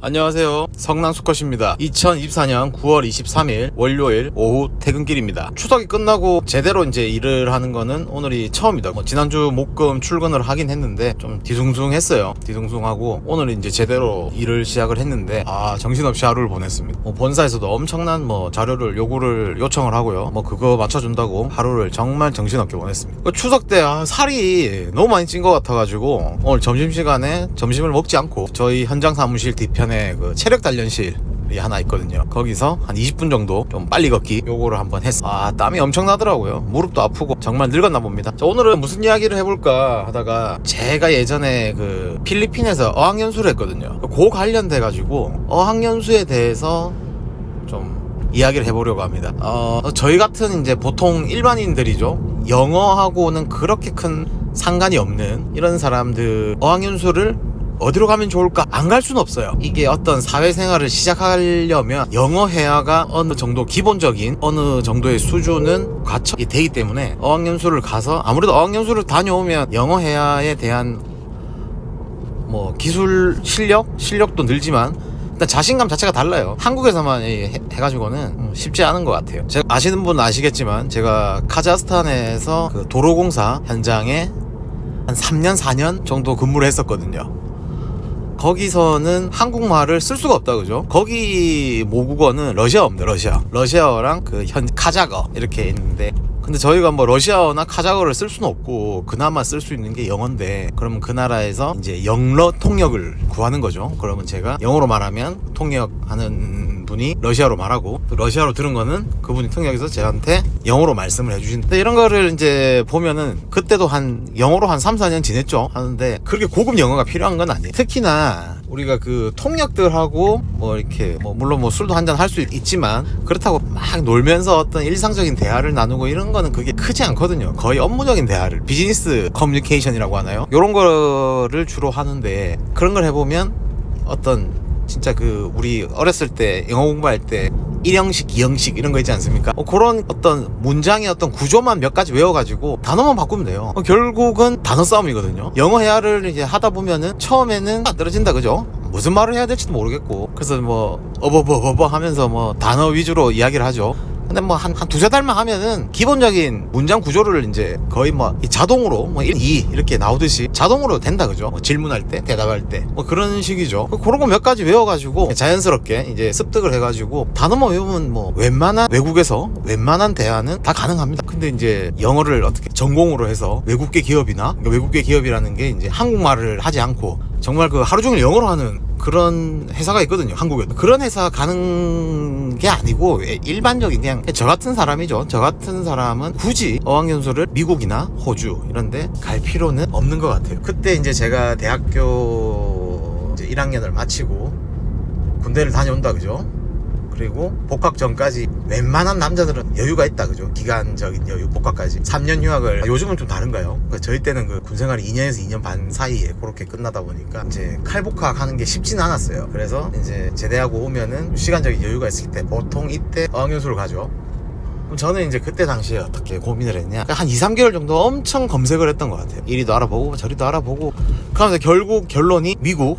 안녕하세요, 성남수컷입니다. 2024년 9월 23일 월요일 오후 퇴근길입니다. 추석이 끝나고 제대로 이제 일을 하는 거는 오늘이 처음이다. 지난주 목금 출근을 하긴 했는데 좀 뒤숭숭했어요. 뒤숭숭하고 오늘 이제 제대로 일을 시작을 했는데 정신없이 하루를 보냈습니다. 본사에서도 엄청난 자료를 요청을 하고요. 그거 맞춰준다고 하루를 정말 정신없게 보냈습니다. 추석 때 살이 너무 많이 찐 것 같아가지고 오늘 점심시간에 점심을 먹지 않고 저희 현장 사무실 뒤편에 그 체력 단련실이 하나 있거든요. 거기서 한 20분 정도 좀 빨리 걷기 요거를 한번 했어. 땀이 엄청 나더라고요. 무릎도 아프고 정말 늙었나 봅니다. 자, 오늘은 무슨 이야기를 해볼까 하다가 제가 예전에 그 필리핀에서 어학연수를 했거든요. 그 관련돼 가지고 어학연수에 대해서 좀 이야기를 해보려고 합니다. 저희 같은 이제 보통 일반인들이죠. 영어하고는 그렇게 큰 상관이 없는 이런 사람들 어학연수를 어디로 가면 좋을까? 안 갈 수는 없어요. 이게 어떤 사회생활을 시작하려면 영어 회화가 어느 정도 기본적인 어느 정도의 수준은 갖춰야 되기 때문에 어학연수를 가서 아무래도 어학연수를 다녀오면 영어 회화에 대한 기술 실력도 늘지만 일단 자신감 자체가 달라요. 한국에서만 해가지고는 쉽지 않은 것 같아요. 제가 아시는 분은 아시겠지만 제가 카자흐스탄에서 그 도로공사 현장에 한 3년 4년 정도 근무를 했었거든요. 거기서는 한국말을 쓸 수가 없다, 그죠? 거기 모국어는 러시아어입니다. 러시아어랑 그 카자흐어 이렇게 있는데, 근데 저희가 러시아어나 카자흐어를 쓸 수는 없고 그나마 쓸 수 있는 게 영어인데, 그러면 그 나라에서 이제 영러 통역을 구하는 거죠. 그러면 제가 영어로 말하면 통역하는 분이 러시아로 말하고, 또 러시아로 들은 거는 그분이 통역해서 저한테 영어로 말씀을 해주시는데, 이런 거를 이제 보면은 그때도 영어로 한 3, 4년 지냈죠. 하는데 그렇게 고급 영어가 필요한 건 아니에요. 특히나 우리가 그 통역들하고 물론 술도 한잔 할 수 있지만 그렇다고 막 놀면서 어떤 일상적인 대화를 나누고 이런 거는 그게 크지 않거든요. 거의 업무적인 대화를, 비즈니스 커뮤니케이션이라고 하나요? 이런 거를 주로 하는데, 그런 걸 해보면 어떤 진짜 우리 어렸을 때 영어 공부할 때 1형식, 2형식 이런 거 있지 않습니까? 그런 어떤 문장의 어떤 구조만 몇 가지 외워가지고 단어만 바꾸면 돼요. 결국은 단어 싸움이거든요. 영어 회화를 이제 하다 보면은 처음에는 안 떨어진다, 그죠? 무슨 말을 해야 될지도 모르겠고, 그래서 어버버버버 하면서 단어 위주로 이야기를 하죠. 근데 한 두세 달만 하면은 기본적인 문장 구조를 이제 거의 자동으로 1, 2 이렇게 나오듯이 자동으로 된다, 그죠? 질문할 때, 대답할 때 그런 식이죠. 그런 거 몇 가지 외워가지고 자연스럽게 이제 습득을 해가지고 단어만 외우면 웬만한 외국에서 웬만한 대화는 다 가능합니다. 근데 이제 영어를 어떻게 전공으로 해서 외국계 기업이나, 외국계 기업이라는 게 이제 한국말을 하지 않고 정말 하루 종일 영어로 하는 그런 회사가 있거든요, 한국에도. 그런 회사 가는 게 아니고 일반적인 그냥 저 같은 사람이죠. 저 같은 사람은 굳이 어학연수를 미국이나 호주 이런데 갈 필요는 없는 것 같아요. 그때 이제 제가 대학교 이제 1학년을 마치고 군대를 다녀온다, 그죠? 그리고 복학 전까지 웬만한 남자들은 여유가 있다, 그죠? 기간적인 여유, 복학까지 3년 휴학을, 요즘은 좀 다른가요? 저희 때는 군생활이 2년에서 2년 반 사이에 그렇게 끝나다 보니까 이제 칼복학 하는 게 쉽지는 않았어요. 그래서 이제 제대하고 오면은 시간적인 여유가 있을 때 보통 이때 어학연수를 가죠. 그럼 저는 이제 그때 당시에 어떻게 고민을 했냐, 한 2, 3개월 정도 엄청 검색을 했던 것 같아요. 이리도 알아보고 저리도 알아보고, 그러면서 결국 결론이 미국,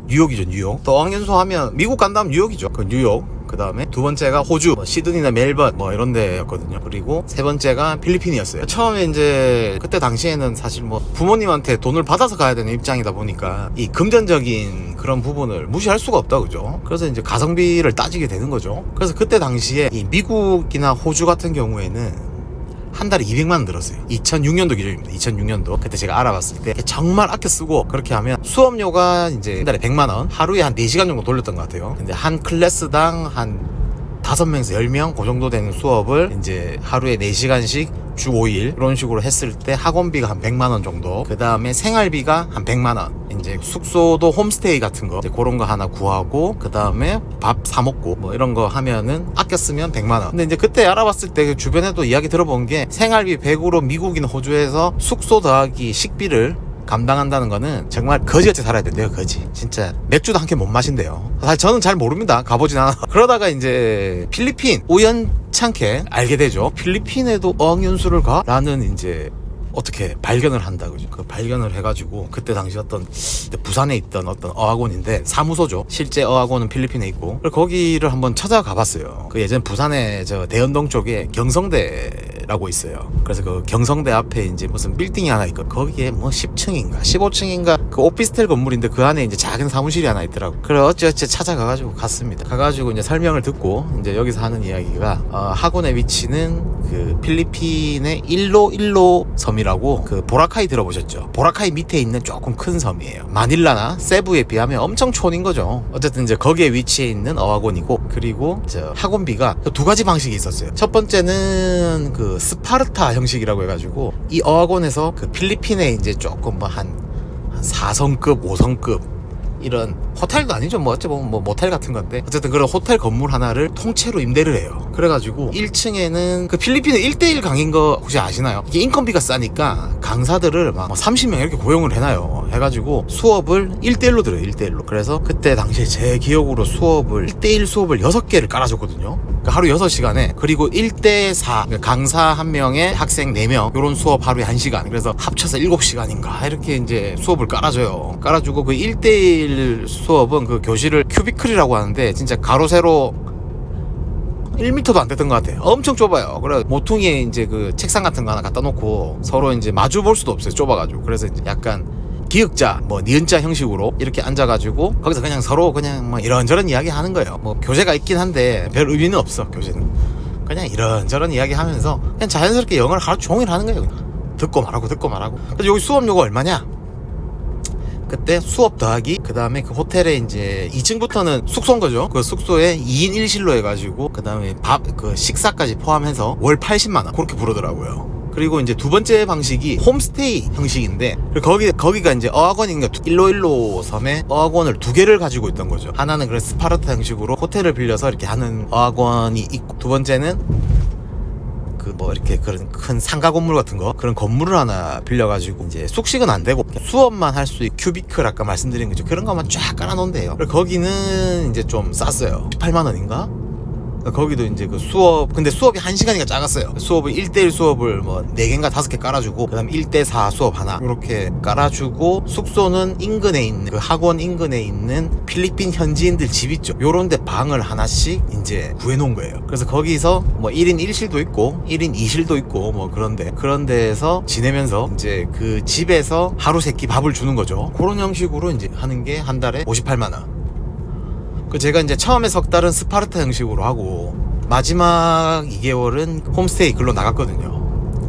뉴욕이죠. 뉴욕. 또 어학연수 하면 미국 간 다음 뉴욕이죠. 뉴욕. 그 다음에 두 번째가 호주, 시드니나 멜번 이런 데였거든요. 그리고 세 번째가 필리핀이었어요. 처음에 이제 그때 당시에는 사실 부모님한테 돈을 받아서 가야 되는 입장이다 보니까 이 금전적인 그런 부분을 무시할 수가 없다, 그죠? 그래서 이제 가성비를 따지게 되는 거죠. 그래서 그때 당시에 이 미국이나 호주 같은 경우에는 한 달에 200만 원 들었어요. 2006년도 기준입니다. 2006년도. 그때 제가 알아봤을 때 정말 아껴 쓰고, 그렇게 하면 수업료가 이제 한 달에 100만 원, 하루에 한 4시간 정도 돌렸던 것 같아요. 근데 한 클래스당 한 5명에서 10명 그 정도 되는 수업을 이제 하루에 4시간씩 주 5일 이런 식으로 했을 때 학원비가 한 100만 원 정도, 그 다음에 생활비가 한 100만 원, 이제 숙소도 홈스테이 같은 거 그런 거 하나 구하고, 그 다음에 밥 사 먹고 이런 거 하면은 아껴 쓰면 100만 원. 근데 이제 그때 알아봤을 때 주변에도 이야기 들어본 게, 생활비 100으로 미국이나 호주에서 숙소 더하기 식비를 감당한다는 거는 정말 거지같이 살아야 된대요. 거지. 진짜 맥주도 한 캔 못 마신대요. 사실 저는 잘 모릅니다. 가보진 않아. 그러다가 이제 필리핀 우연찮게 알게 되죠. 필리핀에도 어학연수를 가? 라는 이제 어떻게 발견을 한다, 그죠? 그 발견을 해가지고 그때 당시 어떤 부산에 있던 어떤 어학원인데 사무소죠. 실제 어학원은 필리핀에 있고, 거기를 한번 찾아가 봤어요. 그 예전 부산에 저 대연동 쪽에 경성대라고 있어요. 그래서 그 경성대 앞에 이제 무슨 빌딩이 하나 있고, 거기에 뭐 10층인가 15층인가 그 오피스텔 건물인데 그 안에 이제 작은 사무실이 하나 있더라고. 그래 어찌어찌 찾아가가지고 갔습니다. 가가지고 이제 설명을 듣고 이제 여기서 하는 이야기가 학원의 위치는 그 필리핀의 일로 섬이라고, 그 보라카이 들어보셨죠? 보라카이 밑에 있는 조금 큰 섬이에요. 마닐라나 세부에 비하면 엄청 촌인 거죠. 어쨌든 이제 거기에 위치해 있는 어학원이고, 그리고 저 학원비가 두 가지 방식이 있었어요. 첫 번째는 그 스파르타 형식이라고 해가지고, 이 어학원에서 그 필리핀에 이제 조금 뭐 한 4성급 5성급 이런 호텔도 아니죠. 뭐 어째 보면 뭐 모텔 같은 건데, 어쨌든 그런 호텔 건물 하나를 통째로 임대를 해요. 그래가지고 1층에는 그 필리핀의 1대1 강의인 거 혹시 아시나요? 이게 인건비가 싸니까 강사들을 막 30명 이렇게 고용을 해놔요. 해가지고 수업을 1대1로 들어요. 1대1로. 그래서 그때 당시에 제 기억으로 수업을 1대1 수업을 6개를 깔아줬거든요. 그러니까 하루 6시간에, 그리고 1대4 그러니까 강사 1명에 학생 4명 요런 수업 하루에 1시간, 그래서 합쳐서 7시간인가 이렇게 이제 수업을 깔아줘요. 깔아주고 그 1대1 수업은 그 교실을 큐비클이라고 하는데, 진짜 가로 세로 1m도 안 됐던 것 같아요. 엄청 좁아요. 그래 모퉁이에 이제 그 책상 같은 거 하나 갖다 놓고 서로 이제 마주 볼 수도 없어요. 좁아가지고. 그래서 이제 약간 기역자, 뭐 니은자 형식으로 이렇게 앉아가지고 거기서 그냥 서로 그냥 뭐 이런저런 이야기 하는 거예요. 뭐 교재가 있긴 한데 별 의미는 없어. 교재는 그냥 이런저런 이야기 하면서 그냥 자연스럽게 영어를 하루 종일 하는 거예요. 듣고 말하고 듣고 말하고. 그래서 여기 수업료가 얼마냐? 그때 수업 더하기, 그 다음에 그 호텔에 이제 2층부터는 숙소인 거죠. 그 숙소에 2인 1실로 해가지고, 그 다음에 그 식사까지 포함해서 월 80만원 그렇게 부르더라고요. 그리고 이제 두 번째 방식이 홈스테이 형식인데, 거기가 이제 어학원인가 일로 섬에 어학원을 2개를 가지고 있던 거죠. 하나는 그런 스파르타 형식으로 호텔을 빌려서 이렇게 하는 어학원이 있고, 두 번째는 그 뭐 이렇게 그런 큰 상가 건물 같은 거, 그런 건물을 하나 빌려가지고 이제 숙식은 안 되고 수업만 할 수 있는 큐비클, 아까 말씀드린 거죠. 그런 것만 쫙 깔아놓은대요. 거기는 이제 좀 쌌어요. 18만원인가? 거기도 이제 그 수업, 근데 수업이 1시간이니까 작았어요. 수업을 1대1 수업을 뭐 4개인가 5개 깔아주고, 그 다음 1대4 수업 하나 이렇게 깔아주고, 숙소는 인근에 있는 그 학원 인근에 있는 필리핀 현지인들 집 있죠. 요런데 방을 하나씩 이제 구해놓은 거예요. 그래서 거기서 뭐 1인 1실도 있고 1인 2실도 있고 뭐 그런 데서 지내면서 이제 그 집에서 하루 3끼 밥을 주는 거죠. 그런 형식으로 이제 하는 게 한 달에 58만원. 제가 이제 처음에 석 달은 스파르타 형식으로 하고, 마지막 2개월은 홈스테이 글로 나갔거든요.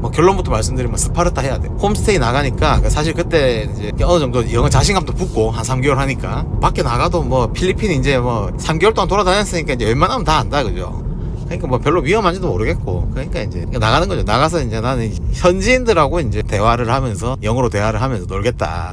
뭐 결론부터 말씀드리면 스파르타 해야 돼. 홈스테이 나가니까 사실 그때 이제 어느 정도 영어 자신감도 붙고, 한 3개월 하니까 밖에 나가도 뭐 필리핀 이제 뭐 3개월 동안 돌아다녔으니까 이제 웬만하면 다 안다, 그죠? 그러니까 뭐 별로 위험한지도 모르겠고, 그러니까 이제 나가는 거죠. 나가서 이제 나는 현지인들하고 이제 대화를 하면서, 영어로 대화를 하면서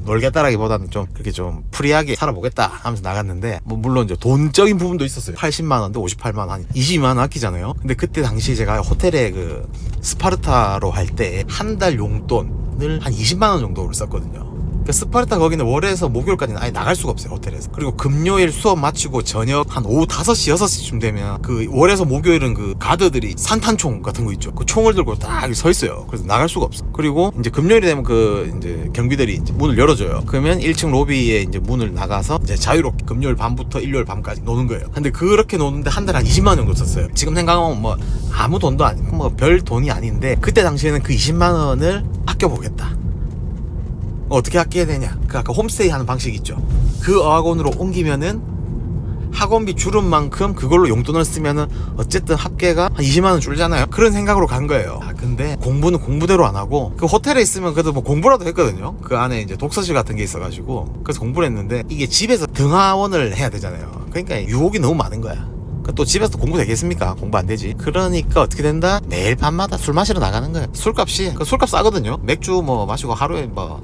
놀겠다라기보다는 좀 그렇게 좀 프리하게 살아보겠다 하면서 나갔는데, 뭐 물론 이제 돈적인 부분도 있었어요. 80만원인데 58만원, 한 22만원 아끼잖아요. 근데 그때 당시 제가 호텔에 그 스파르타로 할 때 한 달 용돈을 한 20만원 정도로 썼거든요. 그 스파르타 거기는 월에서 목요일까지는 아예 나갈 수가 없어요, 호텔에서. 그리고 금요일 수업 마치고 저녁 한 오후 5시 6시쯤 되면 그 월에서 목요일은 그 가드들이 산탄총 같은 거 있죠. 그 총을 들고 딱 서 있어요. 그래서 나갈 수가 없어. 그리고 이제 금요일이 되면 그 이제 경비들이 이제 문을 열어줘요. 그러면 1층 로비에 이제 문을 나가서 이제 자유롭게 금요일 밤부터 일요일 밤까지 노는 거예요. 근데 그렇게 노는데 한 달에 한 20만원 정도 썼어요. 지금 생각하면 뭐 아무 돈도 아니고 뭐 별 돈이 아닌데, 그때 당시에는 그 20만원을 아껴보겠다. 어떻게 아끼게 되냐? 그 아까 홈스테이 하는 방식 있죠. 그 어학원으로 옮기면은 학원비 줄은 만큼 그걸로 용돈을 쓰면은 어쨌든 합계가 한 20만원 줄잖아요. 그런 생각으로 간 거예요. 근데 공부는 공부대로 안 하고, 그 호텔에 있으면 그래도 뭐 공부라도 했거든요. 그 안에 이제 독서실 같은 게 있어가지고 그래서 공부를 했는데, 이게 집에서 등하원을 해야 되잖아요. 그러니까 유혹이 너무 많은 거야. 또 집에서 공부 되겠습니까? 공부 안 되지. 그러니까 어떻게 된다? 매일 밤마다 술 마시러 나가는 거예요. 술값이, 그 술값 싸거든요. 맥주 뭐 마시고 하루에 뭐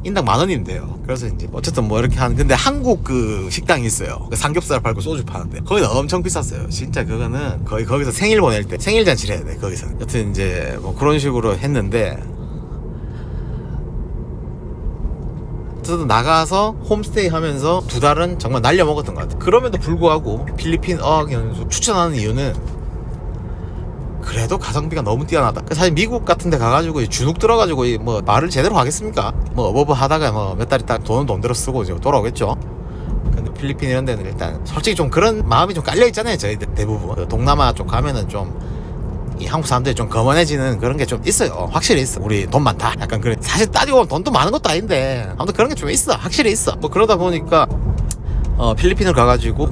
인당 10,000원인데요. 그래서 이제 어쨌든 뭐 이렇게 하는, 근데 한국 그 식당이 있어요. 그 삼겹살 팔고 소주 파는데 거기는 엄청 비쌌어요. 진짜 그거는 거의 거기서 생일 보낼 때 생일 잔치를 해야 돼, 거기서. 여튼 이제 뭐 그런 식으로 했는데, 어쨌든 나가서 홈스테이 하면서 2달은 정말 날려먹었던 것 같아요. 그럼에도 불구하고 필리핀 어학연수 추천하는 이유는, 그래도 가성비가 너무 뛰어나다. 사실 미국 같은 데 가가지고 주눅 들어가지고 뭐 말을 제대로 하겠습니까? 뭐 어버버 하다가 뭐 몇 달 있다 돈은 돈대로 쓰고 이제 돌아오겠죠. 근데 필리핀 이런 데는 일단 솔직히 좀 그런 마음이 좀 깔려 있잖아요. 저희들 대부분 그 동남아 쪽 가면은 좀 이 한국 사람들이 좀 거만해지는 그런 게 좀 있어요. 확실히 있어. 우리 돈 많다 약간 그래. 사실 따지고 보면 돈도 많은 것도 아닌데 아무튼 그런 게 좀 있어. 확실히 있어. 뭐 그러다 보니까 필리핀을 가가지고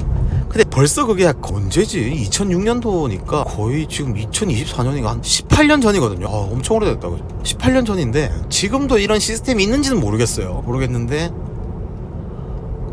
근데 벌써 그게 언제지? 2006년도니까 거의 지금 2024년이가 한 18년 전이거든요. 엄청 오래됐다. 18년 전인데 지금도 이런 시스템이 있는지는 모르겠는데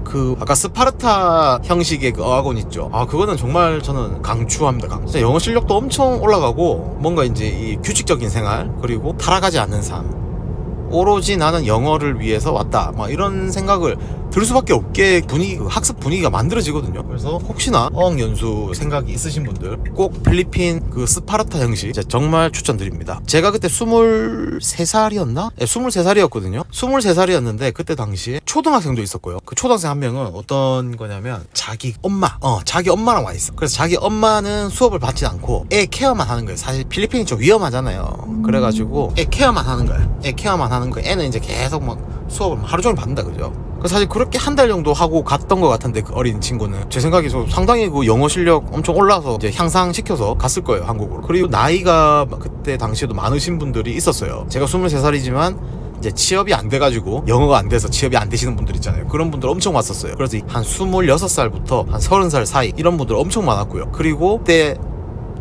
그 아까 스파르타 형식의 그 어학원 있죠. 그거는 정말 저는 강추합니다. 진짜 영어 실력도 엄청 올라가고 뭔가 이제 이 규칙적인 생활 그리고 타락하지 않는 삶 오로지 나는 영어를 위해서 왔다 막 이런 생각을 들 수밖에 없게 학습 분위기가 만들어지거든요. 그래서 혹시나 어학연수 생각이 있으신 분들 꼭 필리핀 그 스파르타 형식 정말 추천드립니다. 제가 그때 23살이었나? 네, 23살이었거든요 23살이었는데 그때 당시에 초등학생도 있었고요. 그 초등학생 한 명은 어떤 거냐면 자기 엄마랑 와 있어. 그래서 자기 엄마는 수업을 받지 않고 애 케어만 하는 거예요. 사실 필리핀이 좀 위험하잖아요. 그래가지고 애 케어만 하는 거예요. 애는 이제 계속 막 수업을 하루 종일 받는다 그죠. 사실 그렇게 한 달 정도 하고 갔던 것 같은데 그 어린 친구는 제 생각에 상당히 그 영어 실력 엄청 올라서 이제 향상시켜서 갔을 거예요 한국으로. 그리고 나이가 그때 당시에도 많으신 분들이 있었어요. 제가 23살이지만 이제 취업이 안 돼가지고 영어가 안 돼서 취업이 안 되시는 분들 있잖아요. 그런 분들 엄청 왔었어요. 그래서 한 26살부터 한 30살 사이 이런 분들 엄청 많았고요. 그리고 그때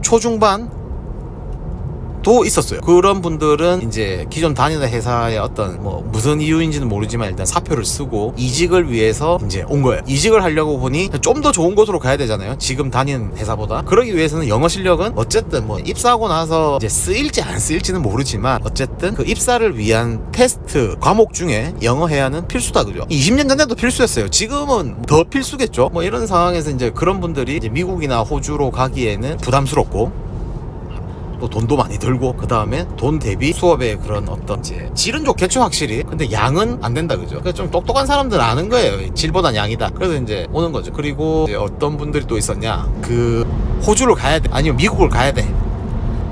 초중반 도 있었어요. 그런 분들은 이제 기존 다니던 회사의 어떤 뭐 무슨 이유인지는 모르지만 일단 사표를 쓰고 이직을 위해서 이제 온 거예요. 이직을 하려고 보니 좀 더 좋은 곳으로 가야 되잖아요. 지금 다니는 회사보다. 그러기 위해서는 영어 실력은 어쨌든 뭐 입사하고 나서 이제 쓰일지 안 쓰일지는 모르지만 어쨌든 그 입사를 위한 테스트 과목 중에 영어 해야는 필수다 그죠. 20년 전에도 필수였어요. 지금은 더 필수겠죠. 뭐 이런 상황에서 이제 그런 분들이 이제 미국이나 호주로 가기에는 부담스럽고 또 돈도 많이 들고 그 다음에 돈 대비 수업의 그런 어떤 이제 질은 좋겠죠 확실히. 근데 양은 안 된다 그죠. 그래서 좀 똑똑한 사람들은 아는 거예요. 질보단 양이다. 그래서 이제 오는 거죠. 그리고 이제 어떤 분들이 또 있었냐, 그 호주를 가야 돼 아니면 미국을 가야 돼.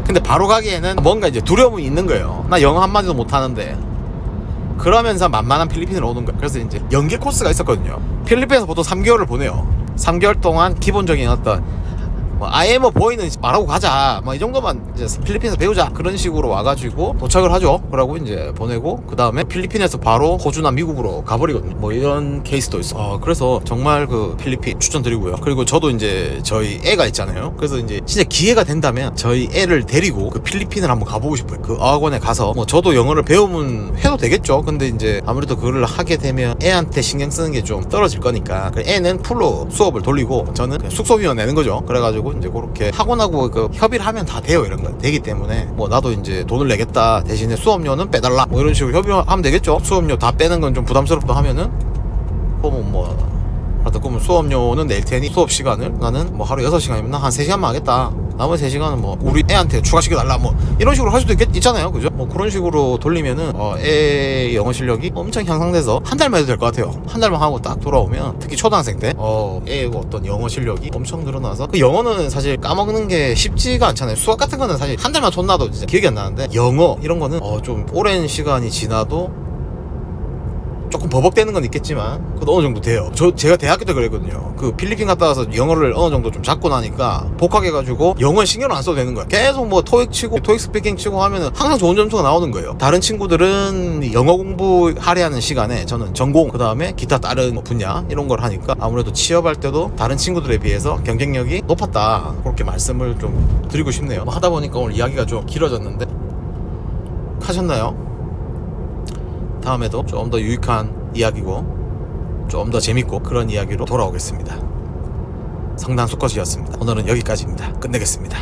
근데 바로 가기에는 뭔가 이제 두려움이 있는 거예요. 나 영어 한마디도 못하는데. 그러면서 만만한 필리핀으로 오는 거예요. 그래서 이제 연계 코스가 있었거든요. 필리핀에서 보통 3개월을 보내요. 3개월 동안 기본적인 어떤 아예 보이는 말하고 가자 이 정도만 이제 필리핀에서 배우자 그런 식으로 와가지고 도착을 하죠. 그러고 이제 보내고 그 다음에 필리핀에서 바로 호주나 미국으로 가버리거든요. 이런 케이스도 있어. 그래서 정말 그 필리핀 추천드리고요. 그리고 저도 이제 저희 애가 있잖아요. 그래서 이제 진짜 기회가 된다면 저희 애를 데리고 그 필리핀을 한번 가보고 싶어요. 그 어학원에 가서 저도 영어를 배우면 해도 되겠죠. 근데 이제 아무래도 그걸 하게 되면 애한테 신경 쓰는 게 좀 떨어질 거니까 애는 풀로 수업을 돌리고 저는 숙소비만 내는 거죠. 그래가지고 이제 그렇게 학원하고 그 협의를 하면 다 돼요. 이런 거 되기 때문에 나도 이제 돈을 내겠다 대신에 수업료는 빼달라 이런 식으로 협의하면 되겠죠. 수업료 다 빼는 건 좀 부담스럽다 하면은 그러면 수업료는 낼 테니 수업 시간을 나는 하루 6시간이면 한 3시간만 하겠다. 나머지 3시간은 우리 애한테 추가시켜달라 이런 식으로 할 수도 있잖아요. 그죠? 그런 식으로 돌리면은 애 영어 실력이 엄청 향상돼서 한 달만 해도 될 것 같아요. 한 달만 하고 딱 돌아오면 특히 초등학생 때 애의 어떤 영어 실력이 엄청 늘어나서 그 영어는 사실 까먹는 게 쉽지가 않잖아요. 수학 같은 거는 사실 한 달만 줬나도 진짜 기억이 안 나는데 영어 이런 거는 좀 오랜 시간이 지나도 조금 버벅대는 건 있겠지만 그래도 어느 정도 돼요. 제가 대학교 때 그랬거든요. 그 필리핀 갔다 와서 영어를 어느 정도 좀 잡고 나니까 복학해가지고 영어에 신경을 안 써도 되는 거야. 계속 토익 치고 토익 스피킹 치고 하면은 항상 좋은 점수가 나오는 거예요. 다른 친구들은 영어 공부하려 하는 시간에 저는 전공 그 다음에 기타 다른 분야 이런 걸 하니까 아무래도 취업할 때도 다른 친구들에 비해서 경쟁력이 높았다. 그렇게 말씀을 좀 드리고 싶네요. 하다 보니까 오늘 이야기가 좀 길어졌는데 하셨나요? 다음에도 좀 더 유익한 이야기고 좀 더 재밌고 그런 이야기로 돌아오겠습니다. 성당 수컷이었습니다. 오늘은 여기까지입니다. 끝내겠습니다.